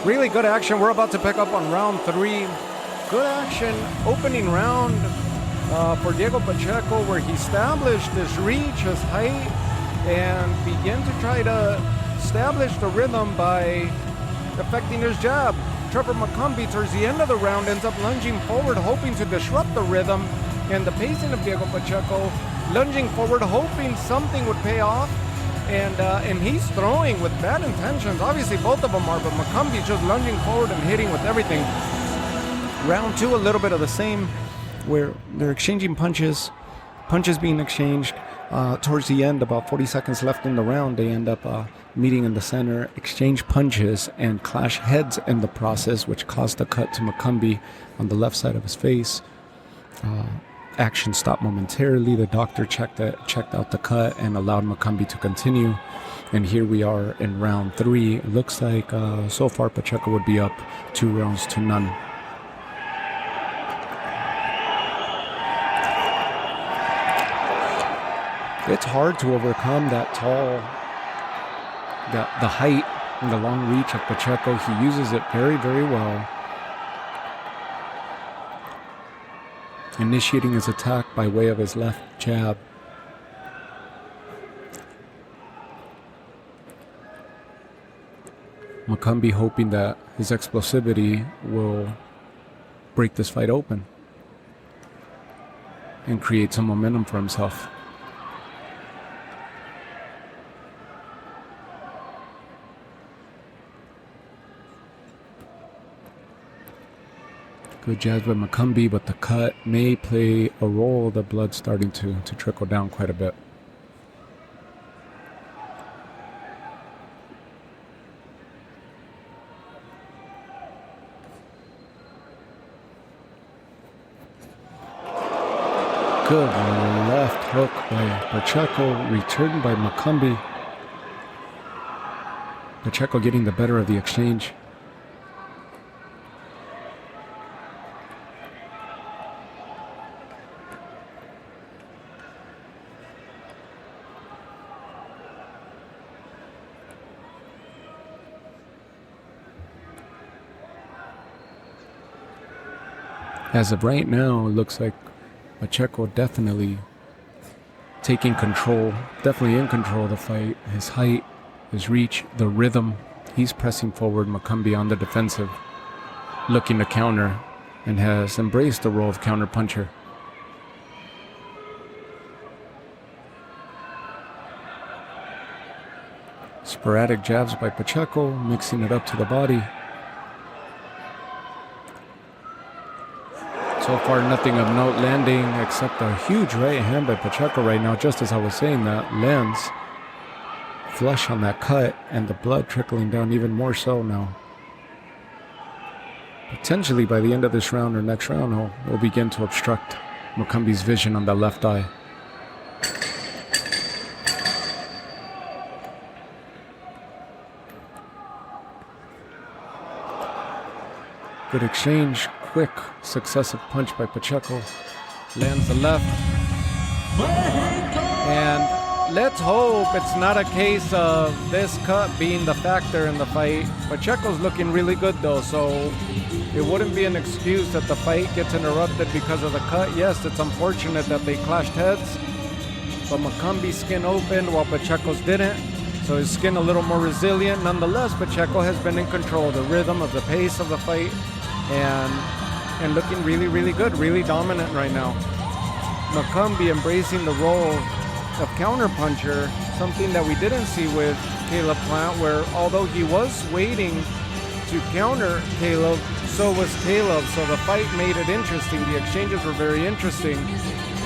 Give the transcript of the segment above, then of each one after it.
Really good action. We're about to pick up on round 3. Good action, opening round for Diego Pacheco, where he established his reach, his height, and began to try to establish the rhythm by affecting his jab. Trevor McCumbee, towards the end of the round, ends up lunging forward, hoping to disrupt the rhythm and the pacing of Diego Pacheco, lunging forward, hoping something would pay off. And he's throwing with bad intentions. Obviously, both of them are, but McCumbee just lunging forward and hitting with everything. Round 2, a little bit of the same, where they're exchanging punches being exchanged. Towards the end, about 40 seconds left in the round, they end up meeting in the center, exchange punches, and clash heads in the process, which caused a cut to McCumbee on the left side of his face. Action stopped momentarily. The doctor checked out the cut and allowed McCumbee to continue. And here we are in round 3. It looks like so far Pacheco would be up 2-0. It's hard to overcome that tall, the height and the long reach of Pacheco. He uses it very, very well. Initiating his attack by way of his left jab. McCumbee hoping that his explosivity will break this fight open and create some momentum for himself. Good jabs by McCumbee, but the cut may play a role. The blood's starting to trickle down quite a bit. Good left hook by Pacheco, returned by McCumbee. Pacheco getting the better of the exchange. As of right now, it looks like Pacheco definitely taking control, definitely in control of the fight. His height, his reach, the rhythm. He's pressing forward. McCumbee on the defensive, looking to counter, and has embraced the role of counter-puncher. Sporadic jabs by Pacheco, mixing it up to the body. So far, nothing of note landing except a huge right hand by Pacheco right now. Just as I was saying, that lands flush on that cut, and the blood trickling down even more so now. Potentially by the end of this round or next round, he'll begin to obstruct McCumbee's vision on the left eye. Good exchange. Quick, successive punch by Pacheco. Lands the left. And let's hope it's not a case of this cut being the factor in the fight. Pacheco's looking really good though, so it wouldn't be an excuse that the fight gets interrupted because of the cut. Yes, it's unfortunate that they clashed heads, but McCumbee's skin opened while Pacheco's didn't. So his skin a little more resilient. Nonetheless, Pacheco has been in control of the rhythm, of the pace of the fight, and looking really, really good, really dominant right now. McCumbee embracing the role of counterpuncher, something that we didn't see with Caleb Plant, where although he was waiting to counter Caleb, so was Caleb. So the fight made it interesting. The exchanges were very interesting.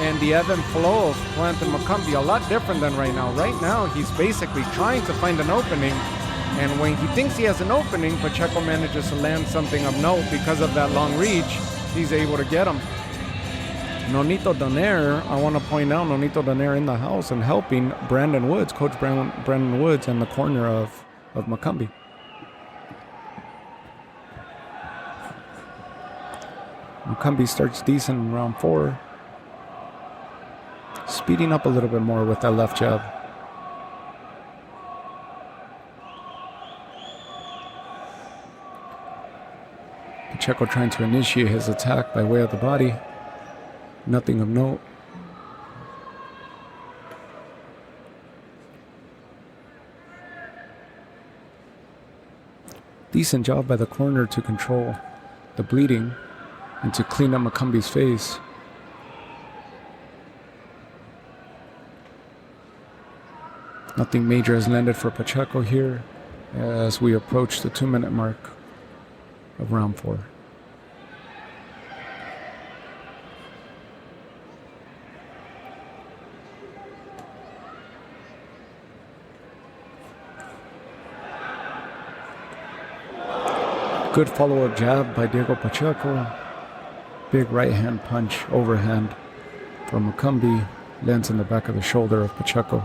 And the ebb and flow of Plant and McCumbee, a lot different than right now. Right now, he's basically trying to find an opening. And when he thinks he has an opening, Pacheco manages to land something of note. Because of that long reach, he's able to get him. Nonito Donaire, I want to point out Nonito Donaire in the house and helping Brandon Woods, Coach Brandon Woods, in the corner of McCumbee. McCumbee starts decent in round 4. speeding up a little bit more with that left jab. Pacheco trying to initiate his attack by way of the body. Nothing of note. Decent job by the corner to control the bleeding and to clean up MCCUMBY's face. Nothing major has landed for Pacheco here as we approach the 2-minute mark of round 4. Good follow-up jab by Diego Pacheco. Big right hand punch, overhand from MCCUMBY. Lands in the back of the shoulder of Pacheco.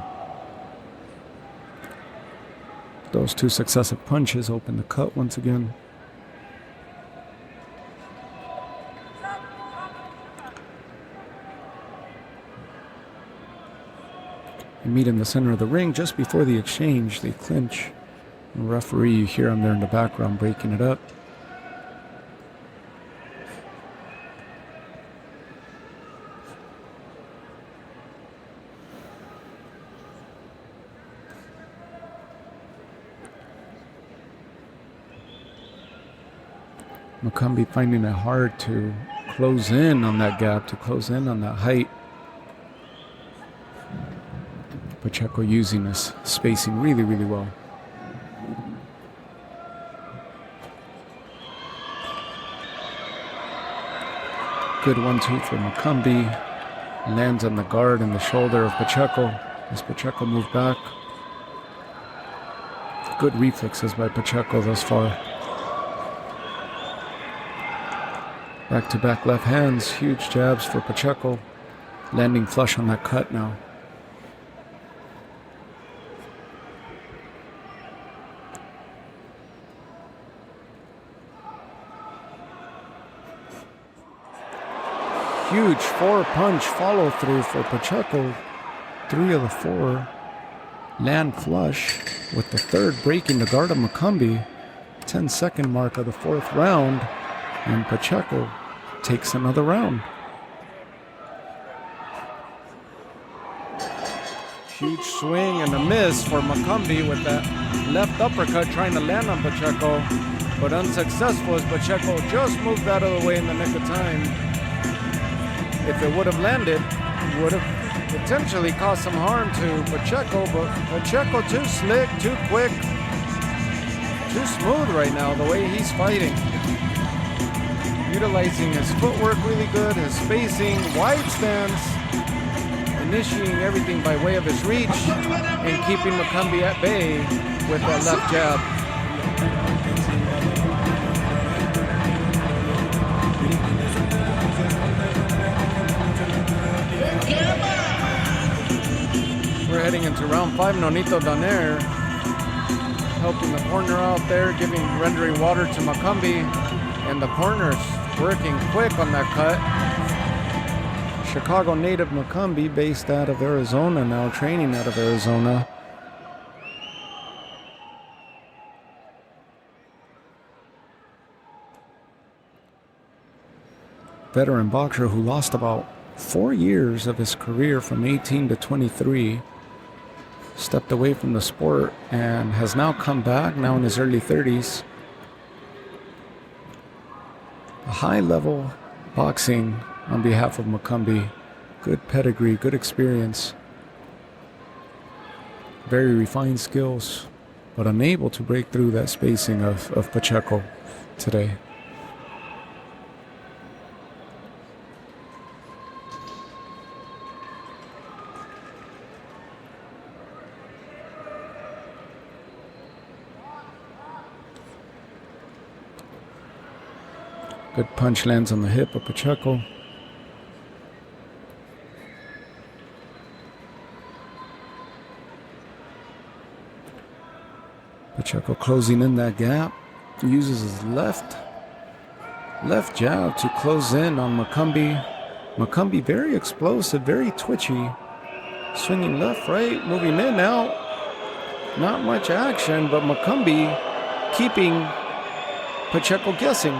Those 2 successive punches open the cut once again. They meet in the center of the ring just before the exchange. They clinch. The referee, you hear him there in the background breaking it up. MCCUMBY finding it hard to close in on that gap, to close in on that height. Pacheco using this spacing really, really well. Good 1-2 for MCCUMBY. Lands on the guard and the shoulder of Pacheco as Pacheco moved back. Good reflexes by Pacheco thus far. Back-to-back left hands, huge jabs for Pacheco. Landing flush on that cut now. Huge 4-punch follow-through for Pacheco. 3 of the 4 land flush, with the 3rd breaking the guard of MCCUMBY. 10-second mark of the 4th round, and Pacheco takes another round. Huge swing and a miss for MCCUMBY with that left uppercut trying to land on Pacheco, but unsuccessful as Pacheco just moved out of the way in the nick of time. If it would have landed, it would have potentially caused some harm to Pacheco, but Pacheco too slick, too quick, too smooth right now the way he's fighting. Utilizing his footwork really good, his spacing, wide stance, initiating everything by way of his reach, and keeping MCCUMBY at bay with that left jab. We're heading into round 5. Nonito Donaire helping the corner out there, rendering water to MCCUMBY, and the corner's working quick on that cut. Chicago native MCCUMBY, based out of Arizona now, training out of Arizona. Veteran boxer who lost about 4 years of his career from 18 to 23. Stepped away from the sport and has now come back, now in his early 30s. A high-level boxing on behalf of MCCUMBY. Good pedigree, good experience. Very refined skills, but unable to break through that spacing of Pacheco today. Good punch lands on the hip of Pacheco. Pacheco closing in that gap. Uses his left jab to close in on MCCUMBY. MCCUMBY very explosive, very twitchy. Swinging left, right, moving in, out. Not much action, but MCCUMBY keeping Pacheco guessing.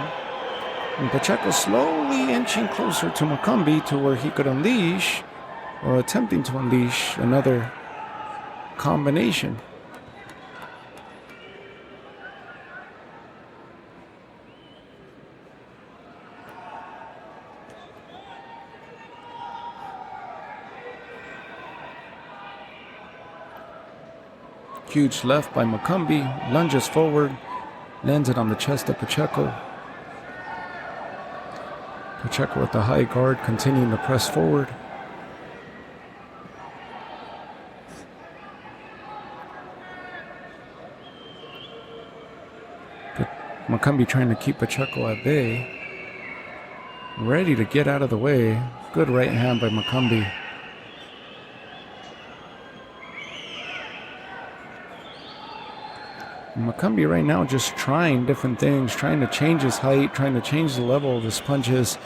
And Pacheco slowly inching closer to MCCUMBY to where he could unleash, or attempting to unleash, another combination. Huge left by MCCUMBY, lunges forward, lands it on the chest of Pacheco. Pacheco with the high guard, continuing to press forward. But MCCUMBY trying to keep Pacheco at bay, ready to get out of the way. Good right hand by MCCUMBY. MCCUMBY right now just trying different things, trying to change his height, trying to change the level of his punches.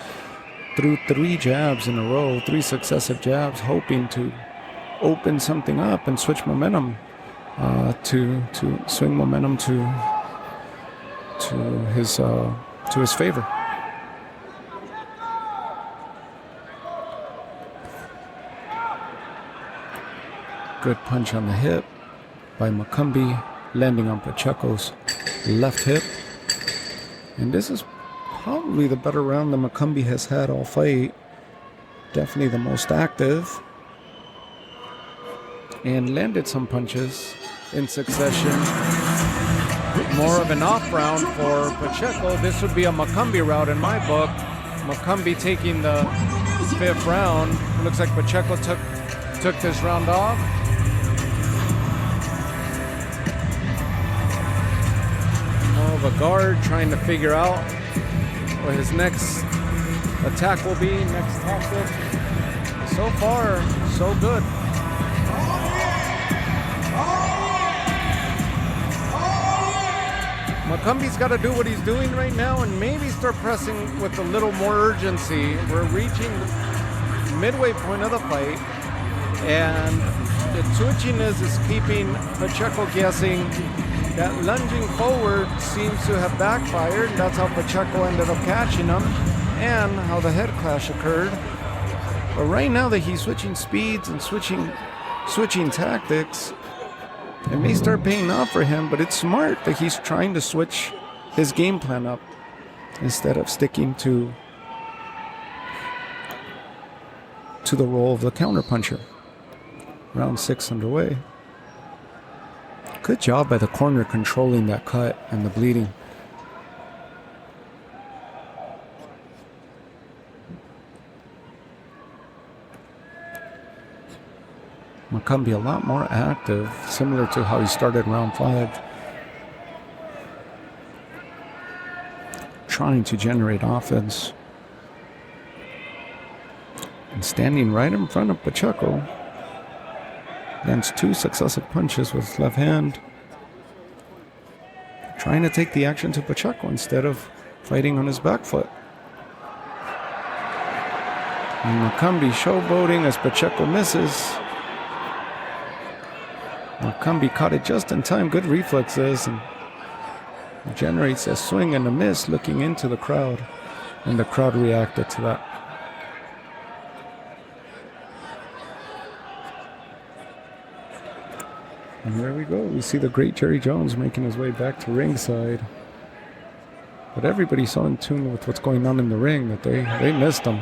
Threw 3 jabs in a row, 3 successive jabs, hoping to open something up and switch momentum, to swing momentum to his favor. Good punch on the hip by MCCUMBY, landing on Pacheco's left hip. And this is probably the better round that MCCUMBY has had all fight. Definitely the most active. And landed some punches in succession. More of an off round for Pacheco. This would be a MCCUMBY route in my book. MCCUMBY taking the 5th round. It looks like Pacheco took this round off. Of a guard, trying to figure out what his next attack will be, next tactic. So far, so good. MCCUMBY's got to do what he's doing right now and maybe start pressing with a little more urgency. We're reaching the midway point of the fight, and the twitchiness is keeping Pacheco guessing. That lunging forward seems to have backfired. That's how Pacheco ended up catching him, and how the head clash occurred. But right now that he's switching speeds and switching tactics, it may start paying off for him, but it's smart that he's trying to switch his game plan up instead of sticking to the role of the counterpuncher. Round 6 underway. Good job by the corner controlling that cut and the bleeding. MCCUMBY a lot more active, similar to how he started round 5. Trying to generate offense. And standing right in front of Pacheco. Lands 2 successive punches with his left hand. Trying to take the action to Pacheco instead of fighting on his back foot. And MCCUMBY showboating as Pacheco misses. MCCUMBY caught it just in time. Good reflexes. And generates a swing and a miss looking into the crowd. And the crowd reacted to that. And there we go. We see the great Jerry Jones making his way back to ringside. But everybody's so in tune with what's going on in the ring that they missed him.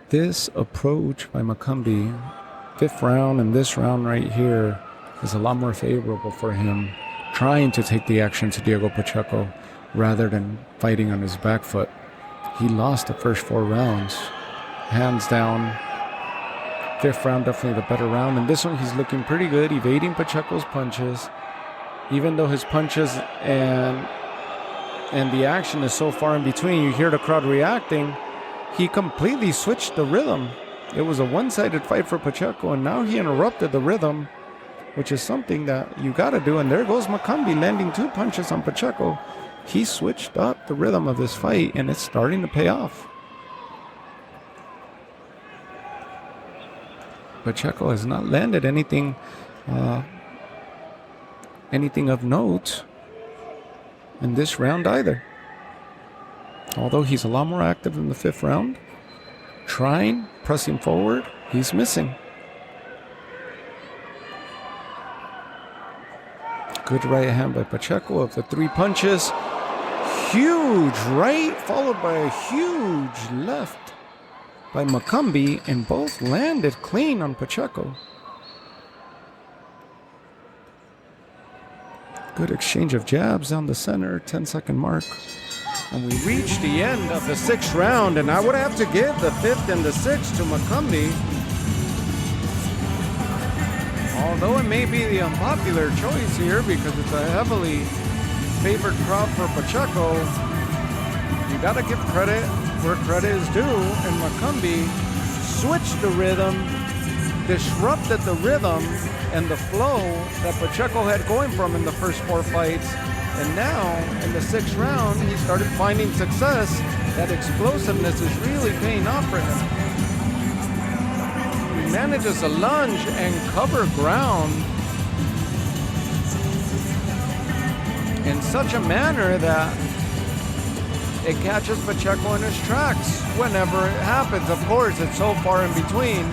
This approach by MCCUMBY, 5th round and this round right here, is a lot more favorable for him. Trying to take the action to Diego Pacheco rather than fighting on his back foot. He lost the first 4 rounds. Hands down. 5th round definitely the better round. And this one he's looking pretty good, evading Pacheco's punches. Even though his punches and the action is so far in between, you hear the crowd reacting. He completely switched the rhythm. It was a one-sided fight for Pacheco, and now he interrupted the rhythm which is something that you got to do. And there goes MCCUMBY landing 2 punches on Pacheco. He switched up the rhythm of this fight, and it's starting to pay off. Pacheco has not landed anything of note in this round either. Although he's a lot more active in the 5th round. Trying, pressing forward, he's missing. Good right hand by Pacheco of the 3 punches. Huge right, followed by a huge left by MCCUMBY, and both landed clean on Pacheco. Good exchange of jabs down the center, 10-second mark. And we reach the end of the 6th round, and I would have to give the 5th and the 6th to MCCUMBY. Although it may be the unpopular choice here because it's a heavily favored crowd for Pacheco, you got to give credit where credit is due, and MCCUMBY switched the rhythm, disrupted the rhythm and the flow that Pacheco had going from in the first 4 fights. And now, in the 6th round, he started finding success. That explosiveness is really paying off for him. He manages to lunge and cover ground in such a manner that it catches Pacheco in his tracks whenever it happens. Of course, it's so far in between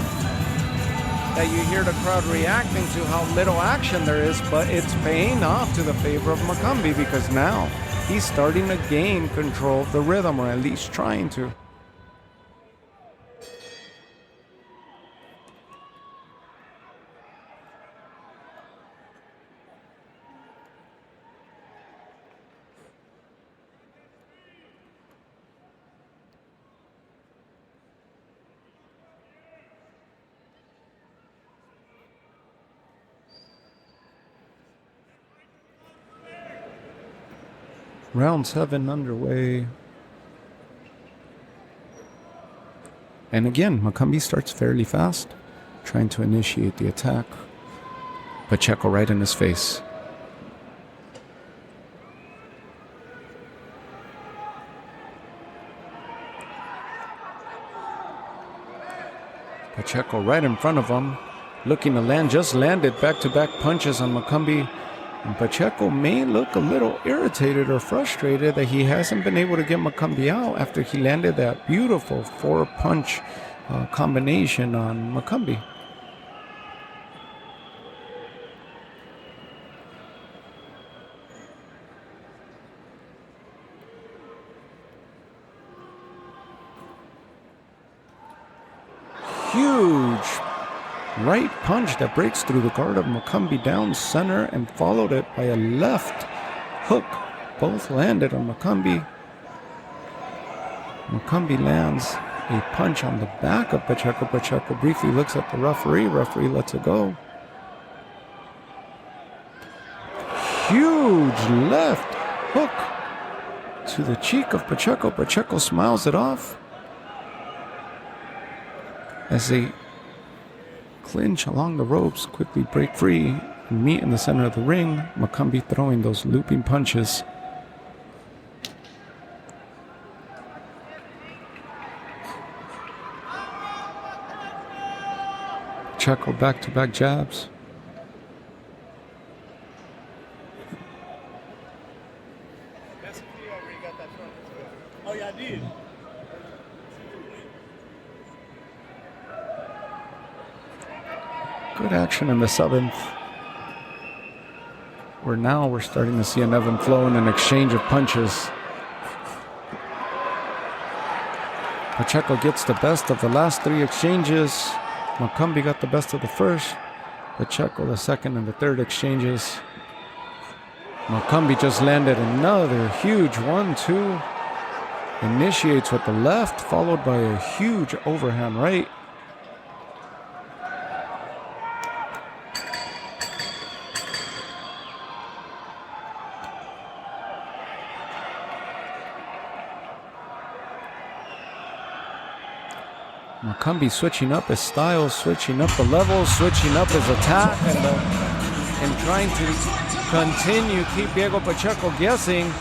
that you hear the crowd reacting to how little action there is, but it's paying off to the favor of MCCUMBY because now he's starting to gain control of the rhythm, or at least trying to. Round 7 underway. And again, MCCUMBY starts fairly fast, trying to initiate the attack. Pacheco right in his face. Pacheco right in front of him, looking to land, just landed back-to-back punches on MCCUMBY. And Pacheco may look a little irritated or frustrated that he hasn't been able to get MCCUMBY out after he landed that beautiful 4-punch combination on MCCUMBY. Huge right punch that breaks through the guard of MCCUMBY down center and followed it by a left hook. Both landed on MCCUMBY. MCCUMBY lands a punch on the back of Pacheco. Pacheco briefly looks at the referee. Referee lets it go. Huge left hook to the cheek of Pacheco. Pacheco smiles it off as they clinch along the ropes, quickly break free, and meet in the center of the ring. MCCUMBY throwing those looping punches. Pacheco back-to-back jabs. Oh yeah, I did. Good action in the 7th. Where now we're starting to see an ebb and flow in an exchange of punches. Pacheco gets the best of the last 3 exchanges. MCCUMBY got the best of the first. Pacheco the 2nd and the 3rd exchanges. MCCUMBY just landed another huge 1-2. Initiates with the left, followed by a huge overhand right. MCCUMBY switching up his style, switching up the levels, switching up his attack, and the and trying to continue keep Diego Pacheco guessing.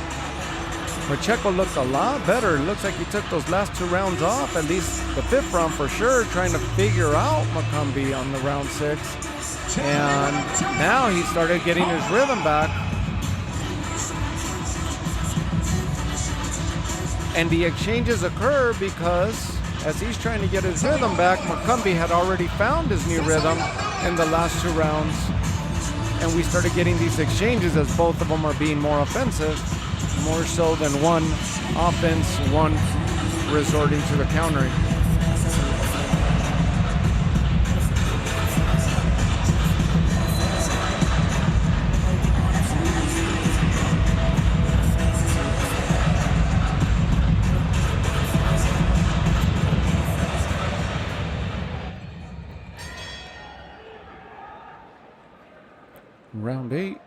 Pacheco looked a lot better. It looks like he took those last 2 rounds off, at least the 5th round for sure, trying to figure out MCCUMBY on the round 6. And now he started getting his rhythm back. And the exchanges occur because as he's trying to get his rhythm back, MCCUMBY had already found his new rhythm in the last 2 rounds. And we started getting these exchanges as both of them are being more offensive, more so than one offense, one resorting to the countering. Round 8.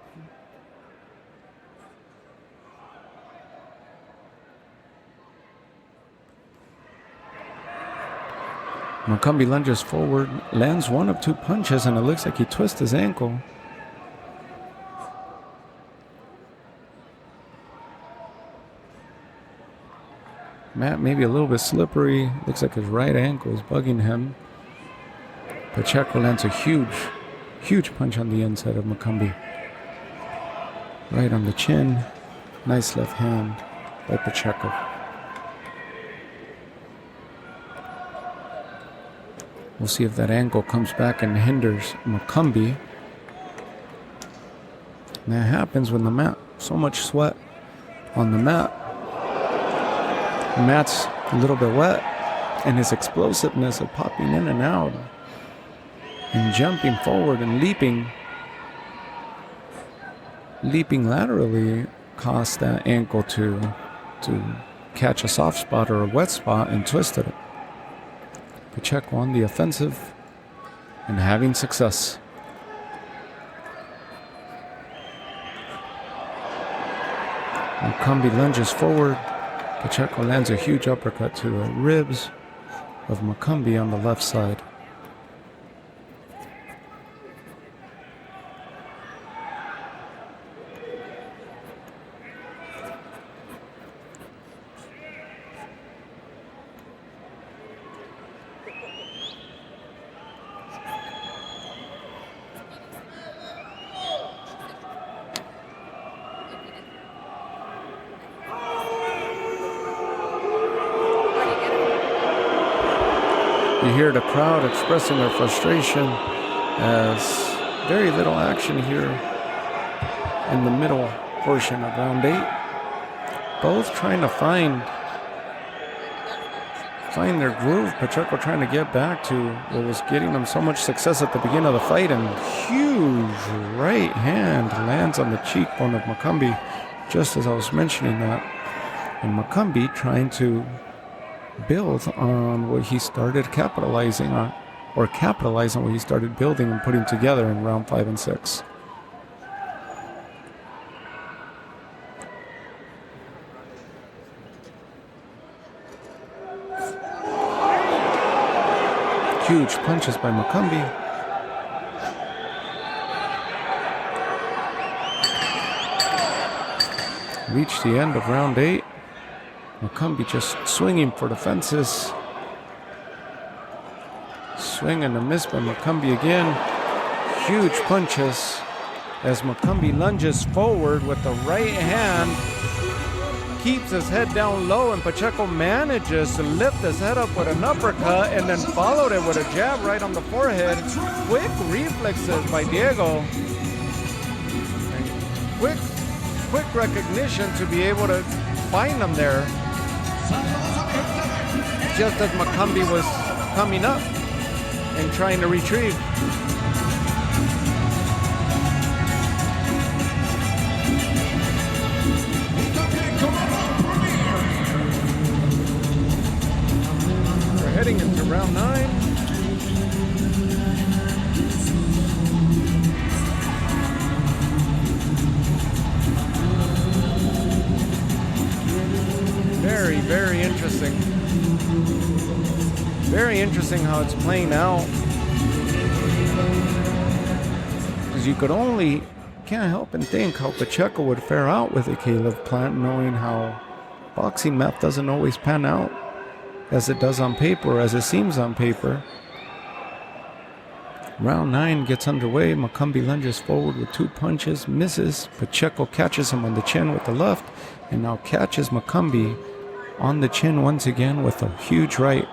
MCCUMBY lunges forward, lands 1 of 2 punches, and it looks like he twists his ankle. Mat maybe a little bit slippery. Looks like his right ankle is bugging him. Pacheco lands a huge punch on the inside of MCCUMBY. Right on the chin. Nice left hand by Pacheco. We'll see if that ankle comes back and hinders MCCUMBY. And that happens when the mat, so much sweat on the mat. The mat's a little bit wet, and his explosiveness of popping in and out and jumping forward and leaping laterally caused that ankle to catch a soft spot or a wet spot and twisted it. Pacheco on the offensive and having success. MCCUMBY lunges forward. Pacheco lands a huge uppercut to the ribs of MCCUMBY on the left side. You hear the crowd expressing their frustration as very little action here in the middle portion of round 8. Both trying to find their groove. Pacheco trying to get back to what was getting them so much success at the beginning of the fight, and huge right hand lands on the cheekbone of MCCUMBY, just as I was mentioning that. And MCCUMBY trying to build on what he started capitalizing on, or capitalize on what he started building and putting together in round 5 and 6. Huge punches by MCCUMBY. Reached the end of round 8. MCCUMBY just swinging for the fences. Swing and a miss by MCCUMBY again. Huge punches as MCCUMBY lunges forward with the right hand. Keeps his head down low, and Pacheco manages to lift his head up with an uppercut and then followed it with a jab right on the forehead. Quick reflexes by Diego. Quick recognition to be able to find him there, just as MCCUMBY was coming up and trying to retrieve. We're heading into round 9. Very interesting. Very interesting how it's playing out. Because can't help and think how Pacheco would fare out with a Caleb Plant, knowing how boxing math doesn't always pan out as it does on paper, as it seems on paper. Round 9 gets underway. McCumbee lunges forward with 2 punches, misses. Pacheco catches him on the chin with the left, and now catches McCumbee on the chin once again with a huge right.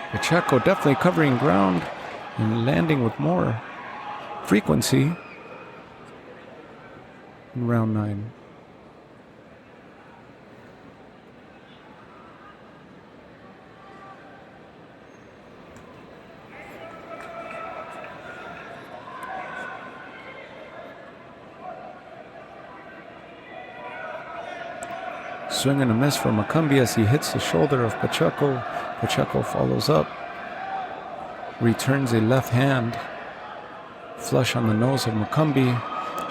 Pacheco definitely covering ground and landing with more frequency in round 9. Swing and a miss for McCumbee as he hits the shoulder of Pacheco. Pacheco follows up, returns a left hand, flush on the nose of McCumbee.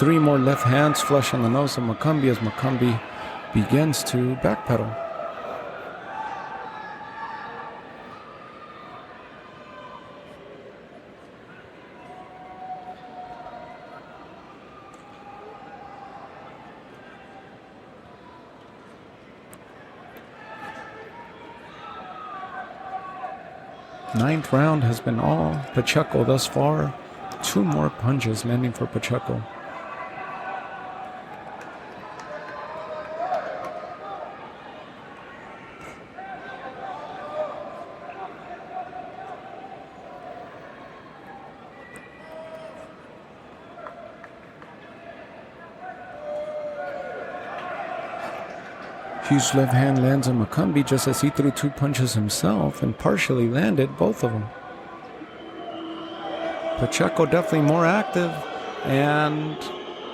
3 more left hands, flush on the nose of McCumbee as McCumbee begins to backpedal. Ninth round has been all Pacheco thus far. 2 more punches landing for Pacheco. Huge left hand lands on McCumbee just as he threw 2 punches himself and partially landed both of them. Pacheco definitely more active and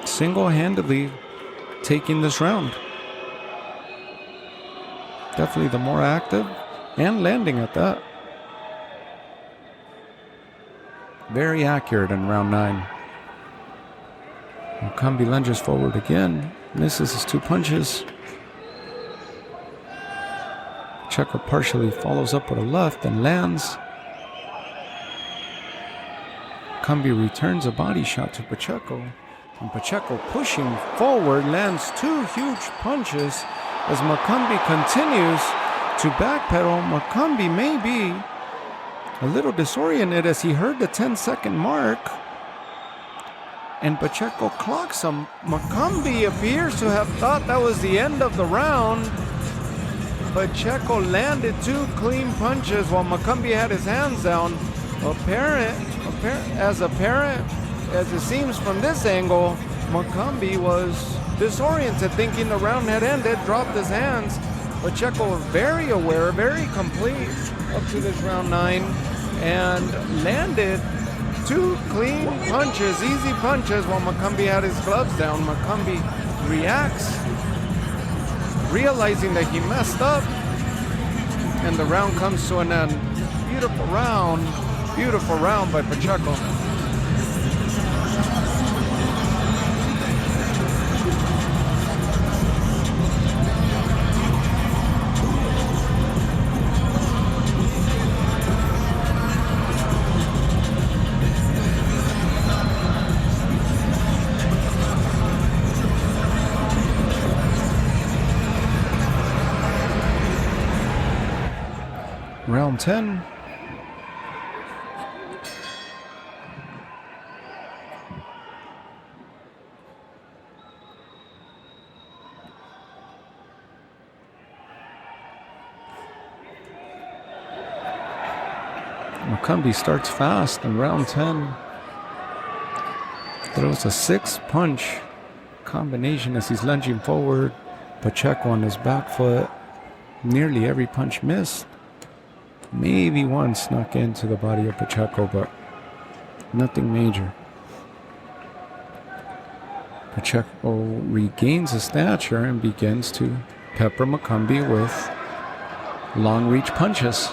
single-handedly taking this round. Definitely the more active and landing at that. Very accurate in round 9. McCumbee lunges forward again, misses his 2 punches. Pacheco partially follows up with a left and lands. McCumbee returns a body shot to Pacheco, and Pacheco pushing forward lands 2 huge punches as McCumbee continues to backpedal. McCumbee may be a little disoriented as he heard the 10-second mark, and Pacheco clocks him. McCumbee appears to have thought that was the end of the round. Pacheco landed 2 clean punches while McCumbee had his hands down. Apparent as it seems from this angle, McCumbee was disoriented, thinking the round had ended, dropped his hands. Pacheco was very aware, very complete up to this round 9, and landed 2 clean punches, easy punches, while McCumbee had his gloves down. McCumbee reacts, realizing that he messed up, and the round comes to an end. Beautiful round by Pacheco. Round 10. McCumbee starts fast in round 10. Throws a 6-punch combination as he's lunging forward. Pacheco on his back foot. Nearly every punch missed. Maybe one snuck into the body of Pacheco, but nothing major. Pacheco regains his stature and begins to pepper McCumbee with long reach punches.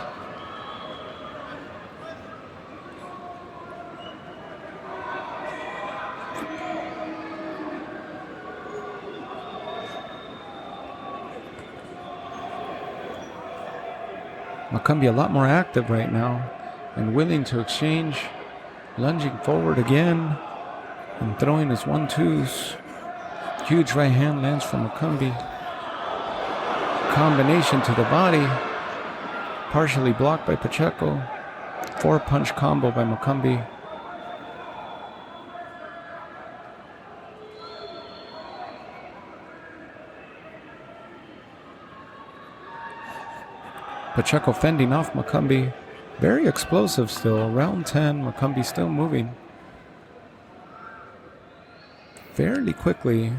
MCCUMBY a lot more active right now and willing to exchange, lunging forward again and throwing his 1-2s. Huge right hand lands from MCCUMBY. Combination to the body, partially blocked by Pacheco. 4-punch combo by MCCUMBY. Pacheco fending off MCCUMBY. Very explosive still. Round 10, MCCUMBY still moving fairly quickly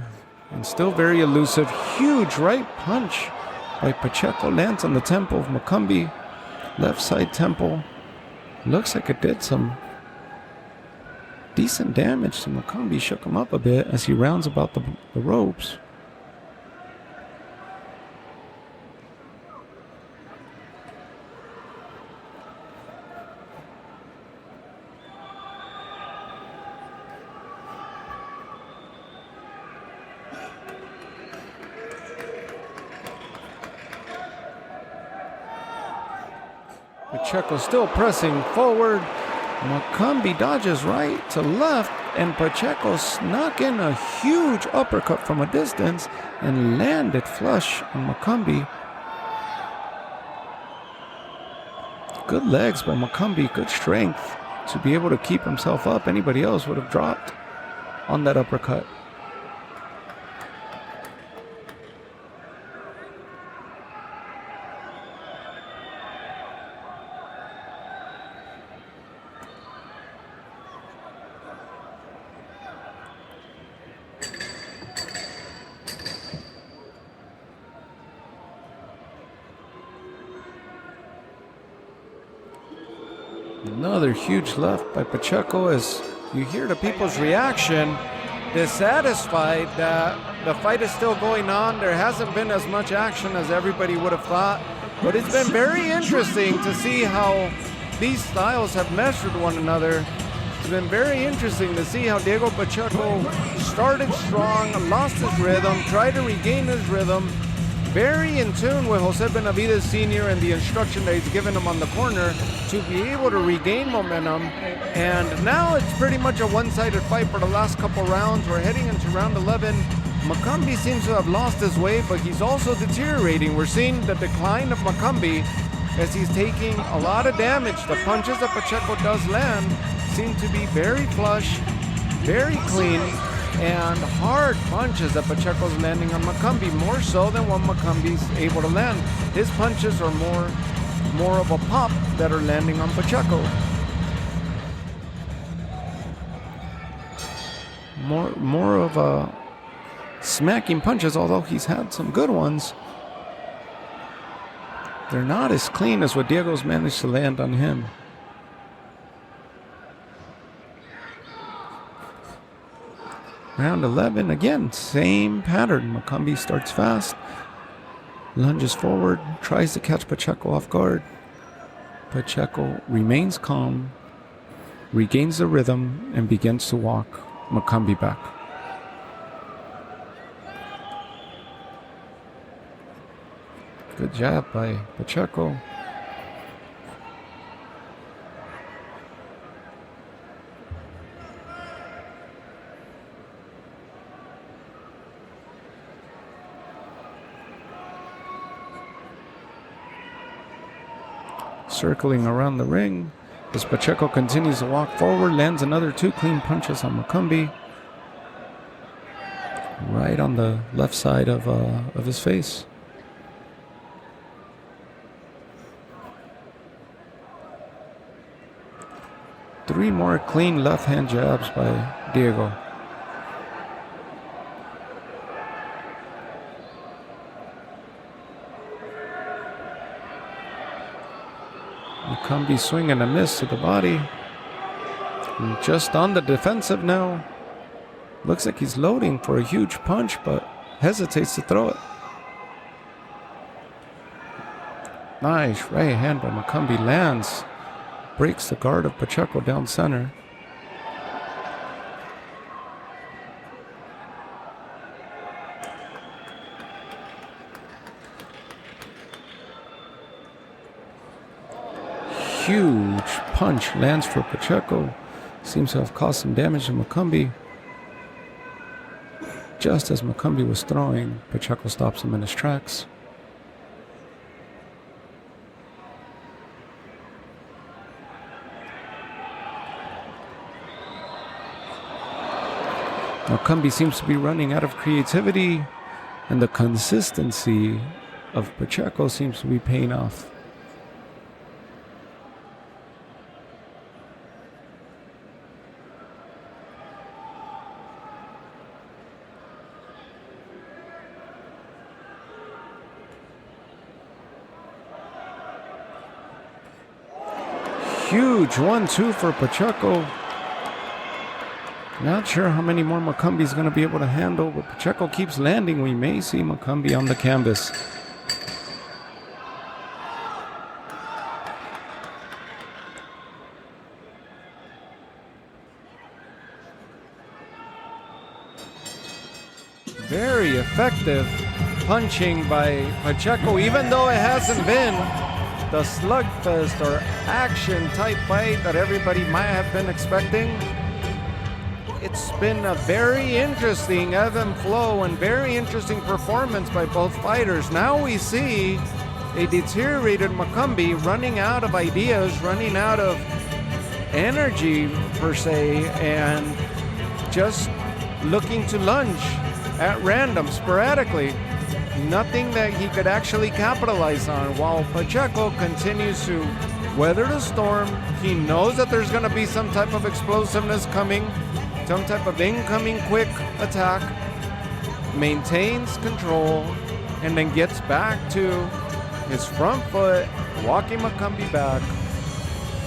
and still very elusive. Huge right punch by Pacheco lands on the temple of MCCUMBY. Left side temple. Looks like it did some decent damage to MCCUMBY. Shook him up a bit as he rounds about the ropes. Pacheco still pressing forward. MCCUMBY dodges right to left, and Pacheco snuck in a huge uppercut from a distance and landed flush on MCCUMBY. Good legs by MCCUMBY, good strength to be able to keep himself up. Anybody else would have dropped on that uppercut. Another huge left by Pacheco as you hear the people's reaction, dissatisfied that the fight is still going on. There hasn't been as much action as everybody would have thought, but it's been very interesting to see how these styles have meshed with one another. It's been very interesting to see how Diego Pacheco started strong, lost his rhythm, tried to regain his rhythm, very in tune with Jose Benavidez Sr. and the instruction that he's given him on the corner to be able to regain momentum. And now it's pretty much a one-sided fight for the last couple rounds. We're heading into round 11. MCCUMBY seems to have lost his way, but he's also deteriorating. We're seeing the decline of MCCUMBY as he's taking a lot of damage. The punches that Pacheco does land seem to be very flush, very clean, and hard punches that Pacheco's landing on MCCUMBY, more so than what MCCUMBY's able to land. His punches are more of a pop that are landing on Pacheco. More of a smacking punches, although he's had some good ones. They're not as clean as what Diego's managed to land on him. Round 11, again, same pattern. MCCUMBY starts fast, lunges forward, tries to catch Pacheco off guard. Pacheco remains calm, regains the rhythm, and begins to walk MCCUMBY back. Good jab by Pacheco. Circling around the ring as Pacheco continues to walk forward, lands another 2 clean punches on MCCUMBY. Right on the left side of his face. Three more clean left hand jabs by Diego. MCCUMBY swing and a miss to the body. And just on the defensive now. Looks like he's loading for a huge punch, but hesitates to throw it. Nice right hand by MCCUMBY lands. Breaks the guard of Pacheco down center. huge punch lands for Pacheco. Seems to have caused some damage to MCCUMBY. Just as MCCUMBY was throwing, Pacheco stops him in his tracks. MCCUMBY seems to be running out of creativity, and the consistency of Pacheco seems to be paying off. Huge 1-2 for Pacheco. Not sure how many more MCCUMBY is going to be able to handle, but Pacheco keeps landing. We may see MCCUMBY on the canvas. Very effective punching by Pacheco, even though it hasn't been the slugfest or action type fight that everybody might have been expecting. It's been a very interesting ebb and flow and very interesting performance by both fighters. Now we see a deteriorated MCCUMBY running out of ideas, running out of energy per se, and just looking to lunge at random, sporadically. Nothing that he could actually capitalize on, while Pacheco continues to weather the storm. He knows that there's going to be some type of explosiveness coming, some type of incoming quick attack, maintains control, and then gets back to his front foot, walking MCCUMBY back,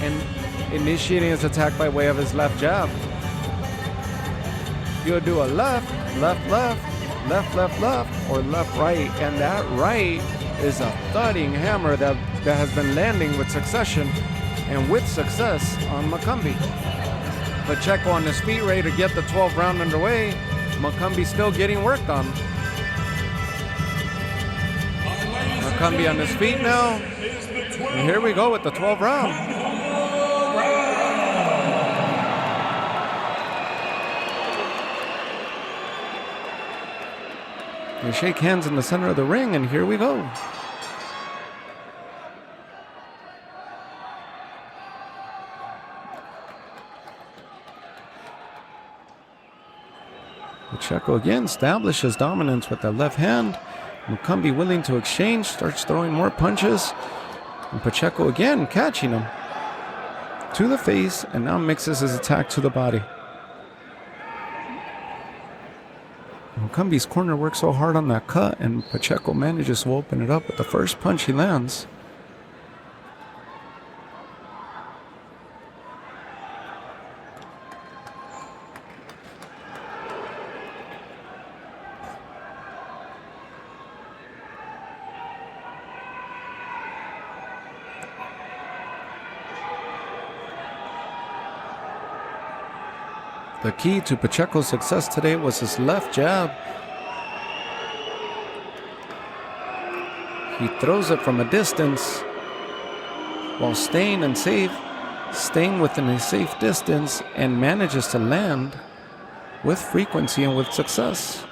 and initiating his attack by way of his left jab. He'll do a left, left, left, left, left, left, or left, right, and that right is a thudding hammer that has been landing with succession and with success on MCCUMBY. Pacheco on his feet, ready to get the 12th round underway. MCCUMBY still getting worked on. MCCUMBY on his feet now. And here we go with the 12th round. They shake hands in the center of the ring, and here we go. Pacheco again establishes dominance with the left hand. MCCUMBY willing to exchange, starts throwing more punches. And Pacheco again catching him to the face, and now mixes his attack to the body. MCCUMBY's corner works so hard on that cut, and Pacheco manages to open it up with the first punch he lands. The key to Pacheco's success today was his left jab. He throws it from a distance while staying within a safe distance, and manages to land with frequency and with success.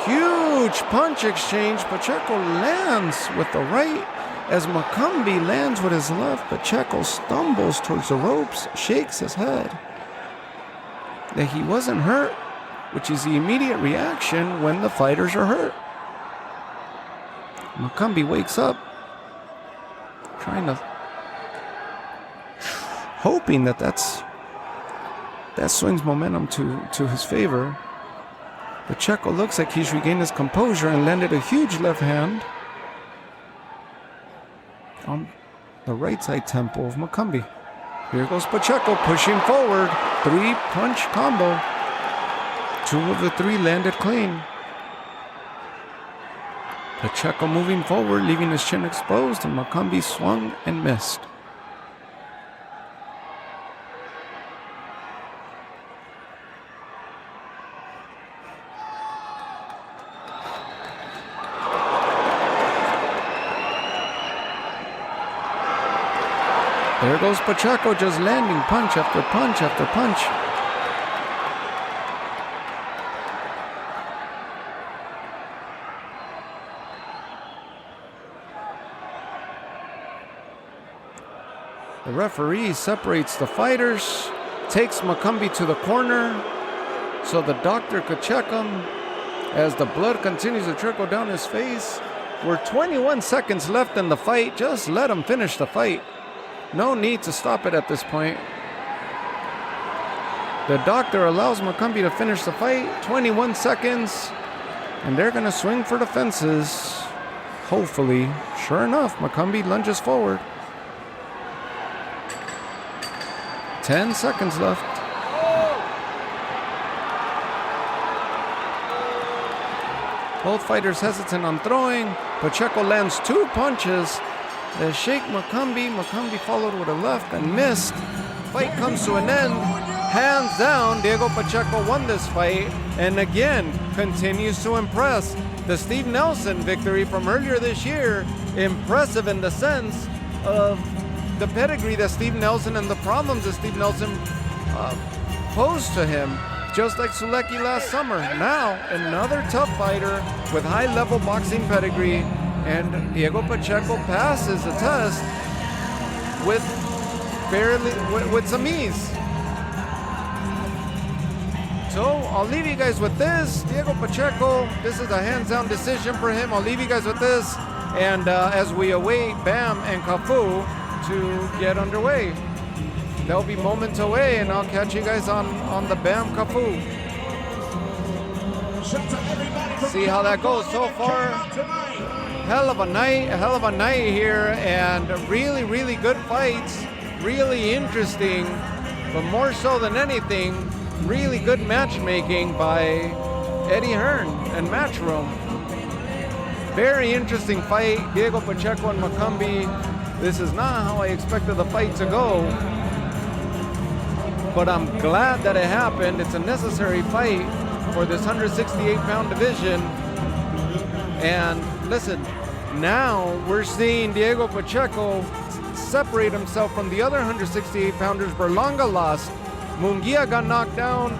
Huge punch exchange. Pacheco lands with the right. As MCCUMBY lands with his left, Pacheco stumbles towards the ropes, shakes his head that he wasn't hurt, which is the immediate reaction when the fighters are hurt. MCCUMBY wakes up, hoping that swings momentum to his favor. Pacheco looks like he's regained his composure and landed a huge left hand on the right side temple of MCCUMBY. Here goes Pacheco pushing forward. 3-punch combo. 2 of the 3 landed clean. Pacheco moving forward, leaving his chin exposed, and MCCUMBY swung and missed. There goes Pacheco just landing punch after punch after punch. The referee separates the fighters, takes MCCUMBY to the corner so the doctor could check him as the blood continues to trickle down his face. We're 21 seconds left in the fight. Just let him finish the fight. No need to stop it at this point. The doctor allows MCCUMBY to finish the fight. 21 seconds. And they're going to swing for the fences. Hopefully. Sure enough, MCCUMBY lunges forward. 10 seconds left. Both fighters hesitant on throwing. Pacheco lands 2 punches. They shake MCCUMBY. MCCUMBY followed with a left and missed. Fight comes to an end. Hands down, Diego Pacheco won this fight and again continues to impress. The Steve Nelson victory from earlier this year, impressive in the sense of the pedigree that Steve Nelson and the problems that Steve Nelson posed to him, just like Sulecki last summer. Now, another tough fighter with high-level boxing pedigree, and Diego Pacheco passes the test with some ease. So, I'll leave you guys with this. Diego Pacheco, this is a hands-down decision for him. I'll leave you guys with this, and as we await Bam and Cafu to get underway. They'll be moments away, and I'll catch you guys on the Bam Cafu. See how that goes so far. Hell of a night here, and really, really good fights. Really interesting, but more so than anything, really good matchmaking by Eddie Hearn and Matchroom. Very interesting fight, Diego Pacheco and MCCUMBY. This is not how I expected the fight to go, but I'm glad that it happened. It's a necessary fight for this 168-pound division. And listen, now we're seeing Diego Pacheco separate himself from the other 168-pounders. Berlanga lost. Munguia got knocked down,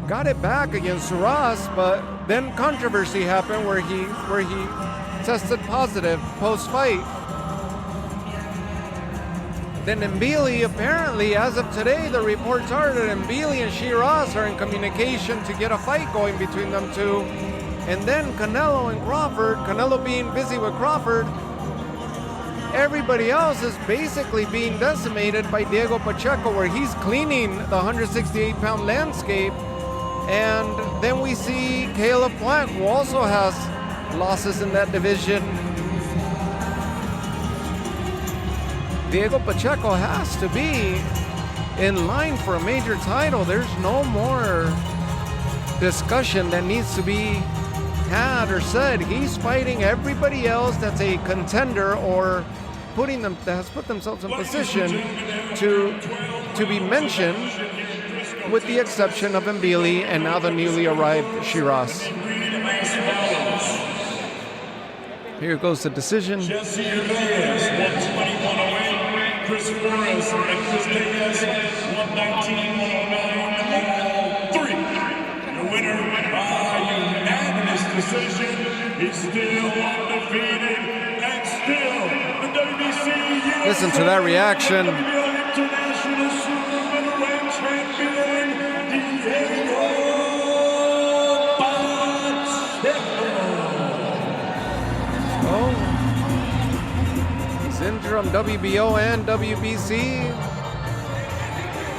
got it back against Suras, but then controversy happened where he tested positive post-fight. Then Mbili, apparently, as of today, the reports are that Mbili and Shiraz are in communication to get a fight going between them two. And then Canelo and Crawford, Canelo being busy with Crawford, everybody else is basically being decimated by Diego Pacheco, where he's cleaning the 168-pound landscape. And then we see Caleb Plant, who also has losses in that division. Diego Pacheco has to be in line for a major title. There's no more discussion that needs to be had or said. He's fighting everybody else that's a contender or that has put themselves in position to be mentioned, with the exception of Mbili and now the newly arrived Shiraz. Here goes the decision. Jesse Reyes, 121 away. Chris Flores and Chris Diaz, 119, 109, 3. The winner by unanimous decision is still undefeated and still the WBC. Listen to that reaction. International Super Middleweight Champion Diego Pacheco. He's interim WBO and WBC.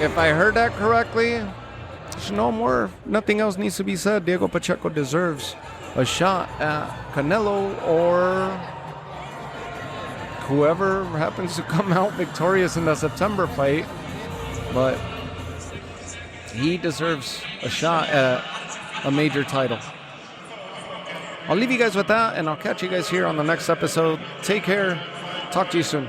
If I heard that correctly, there's nothing else needs to be said. Diego Pacheco deserves a shot at Canelo or whoever happens to come out victorious in the September fight. But he deserves a shot at a major title. I'll leave you guys with that, and I'll catch you guys here on the next episode. Take care. Talk to you soon.